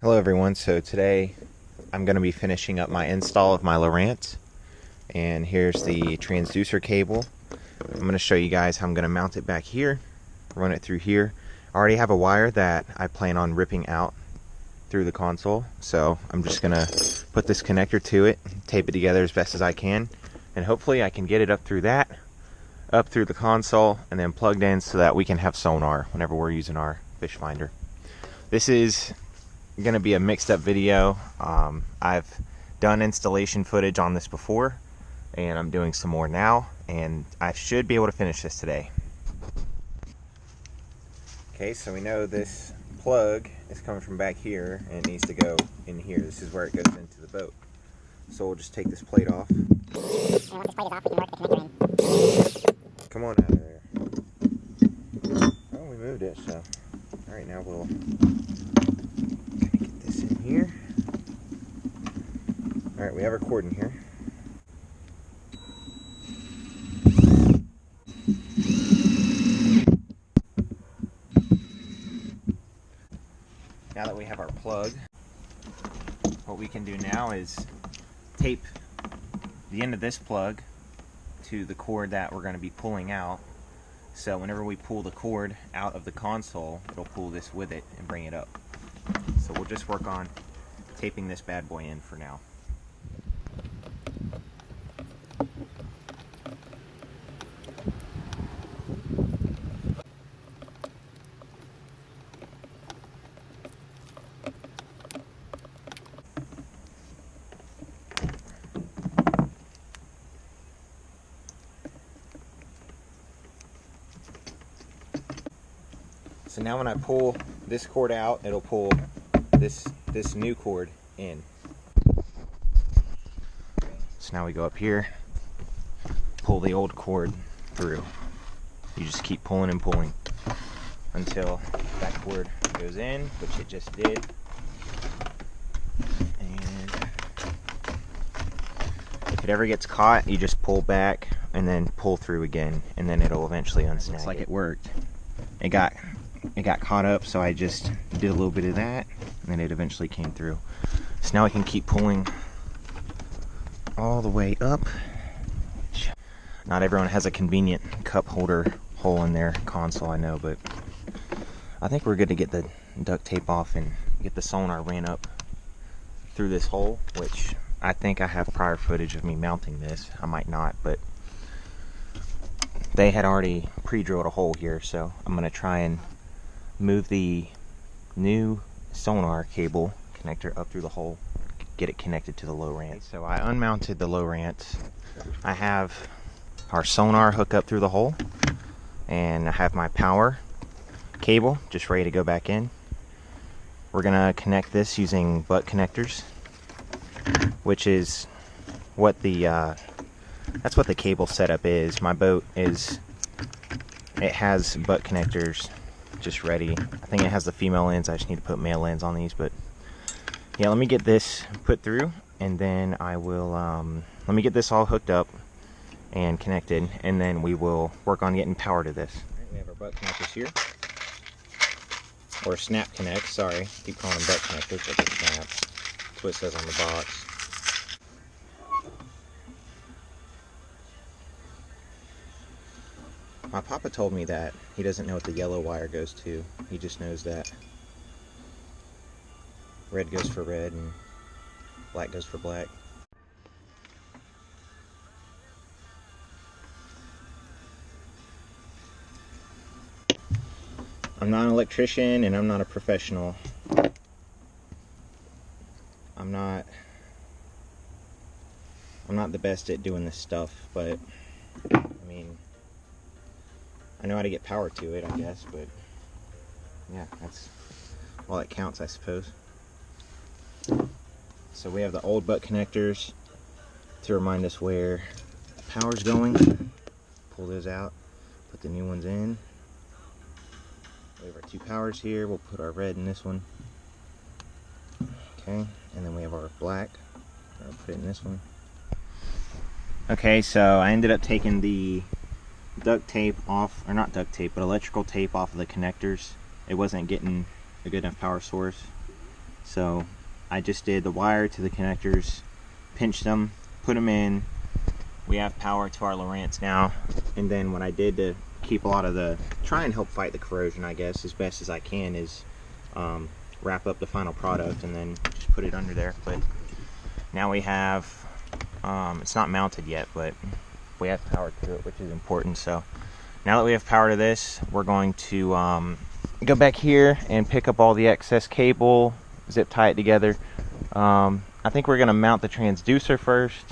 Hello everyone, so today I'm going to be finishing up my install of my Lowrance, and here's the transducer cable. I'm going to show you guys how I'm going to mount it back here, run it through here. I already have a wire that I plan on ripping out through the console, so I'm just going to put this connector to it, tape it together as best as I can, and hopefully I can get it up through that, up through the console, and then plugged in so that we can have sonar whenever we're using our fish finder. This is going to be a mixed up video. I've done installation footage on this before, and I'm doing some more now, and I should be able to finish this today. Okay, so we know this plug is coming from back here and it needs to go in here. This is where it goes into the boat. So we'll just take this plate off. And once this plate is off, we can work the connector in. Come on out of there. Oh, we moved it, so. Alright, now we'll get this in here. Alright, we have our cord in here. Now that we have our plug, what we can do now is tape the end of this plug to the cord that we're going to be pulling out. So whenever we pull the cord out of the console, it'll pull this with it and bring it up. So we'll just work on taping this bad boy in for now. So now when I pull this cord out, it'll pull this new cord in. So now we go up here, pull the old cord through. You just keep pulling and pulling until that cord goes in, which it just did. And if it ever gets caught, you just pull back and then pull through again, and then it'll eventually unsnag. Looks like it worked. It got caught up, so I just did a little bit of that, and then it eventually came through. So now I can keep pulling all the way up. Not everyone has a convenient cup holder hole in their console, I know, but I think we're good to get the duct tape off and get the sonar ran up through this hole, which I think I have prior footage of me mounting this. I might not, but they had already pre-drilled a hole here, so I'm going to try and move the new sonar cable connector up through the hole, get it connected to the Lowrance. So I unmounted the Lowrance. I have our sonar hook up through the hole, and I have my power cable just ready to go back in. We're gonna connect this using butt connectors, which is what the that's what the cable setup is. My boat it has butt connectors just ready. I think it has the female ends. I just need to put male ends on these, but yeah, let me get this put through, and then I will let me get this all hooked up and connected, and then we will work on getting power to this. All right, we have our butt connectors here, or snap connect. Sorry, keep calling them butt connectors, but they're snaps. That's what it says on the box. My papa told me that he doesn't know what the yellow wire goes to. He just knows that red goes for red and black goes for black. I'm not an electrician and I'm not a professional. I'm not the best at doing this stuff, but I mean, I know how to get power to it, I guess, but yeah, that's all that counts, I suppose. So we have the old butt connectors to remind us where the power's going. Pull those out, put the new ones in. We have our two powers here. We'll put our red in this one. Okay, and then we have our black. I'll put it in this one. Okay, so I ended up taking the duct tape off, or not duct tape, but electrical tape off of the connectors. It wasn't getting a good enough power source. So I just did the wire to the connectors, pinched them, put them in. We have power to our Lowrance now. And then what I did to keep a lot of the, try and help fight the corrosion, I guess, as best as I can, is wrap up the final product and then just put it under there. But now we have, it's not mounted yet, but we have power to it, which is important. So now that we have power to this, we're going to go back here and pick up all the excess cable, zip tie it together. I think we're going to mount the transducer first,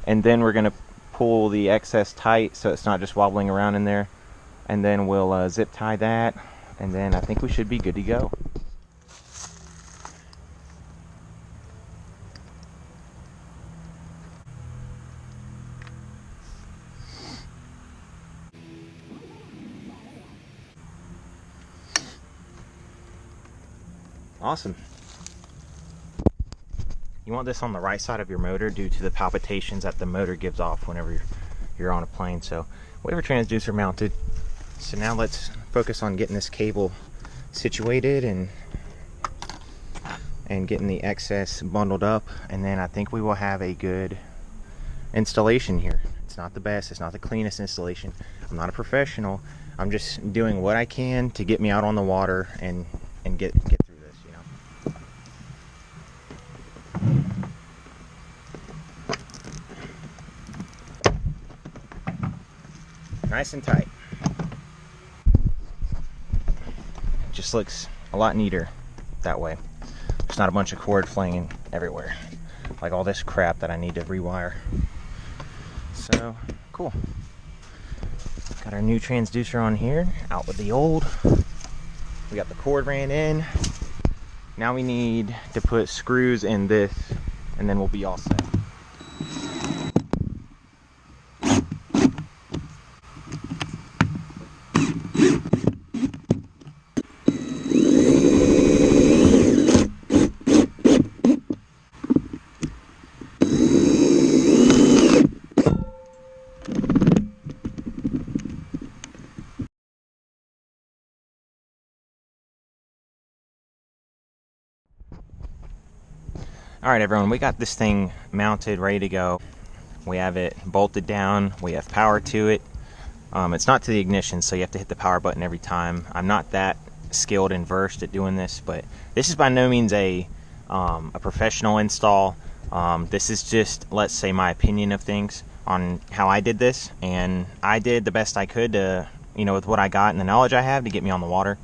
and then we're going to pull the excess tight so it's not just wobbling around in there, and then we'll zip tie that, and then I think we should be good to go. Awesome. You want this on the right side of your motor due to the palpitations that the motor gives off whenever you're on a plane. So we have a transducer mounted. So now let's focus on getting this cable situated and getting the excess bundled up, and then I think we will have a good installation here. It's not the best, it's not the cleanest installation. I'm not a professional. I'm just doing what I can to get me out on the water and get through this, you know. Nice and tight. It just looks a lot neater that way. There's not a bunch of cord flaying everywhere, like all this crap that I need to rewire. So, cool. Got our new transducer on here, out with the old. We got the cord ran in. Now we need to put screws in this, and then we'll be all set. Alright everyone, we got this thing mounted, ready to go. We have it bolted down, we have power to it. It's not to the ignition, so you have to hit the power button every time. I'm not that skilled and versed at doing this, but this is by no means a professional install. This is just, let's say, my opinion of things on how I did this, and I did the best I could to, with what I got and the knowledge I have to get me on the water.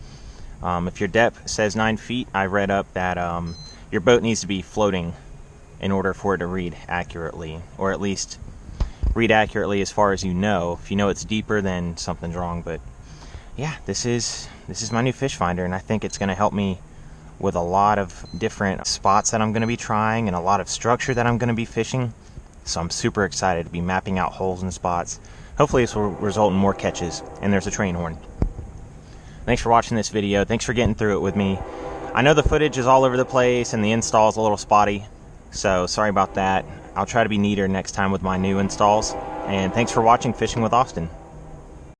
If your depth says 9 feet, I read up that your boat needs to be floating in order for it to read accurately, or at least read accurately as far as you know. If you know it's deeper, then something's wrong. But yeah, this is my new fish finder, and I think it's going to help me with a lot of different spots that I'm going to be trying and a lot of structure that I'm going to be fishing. So I'm super excited to be mapping out holes and spots. Hopefully this will result in more catches. And there's a train horn. Thanks for watching this video. Thanks for getting through it with me. I know the footage is all over the place and the install is a little spotty, so sorry about that. I'll try to be neater next time with my new installs. And thanks for watching Fishing with Austin.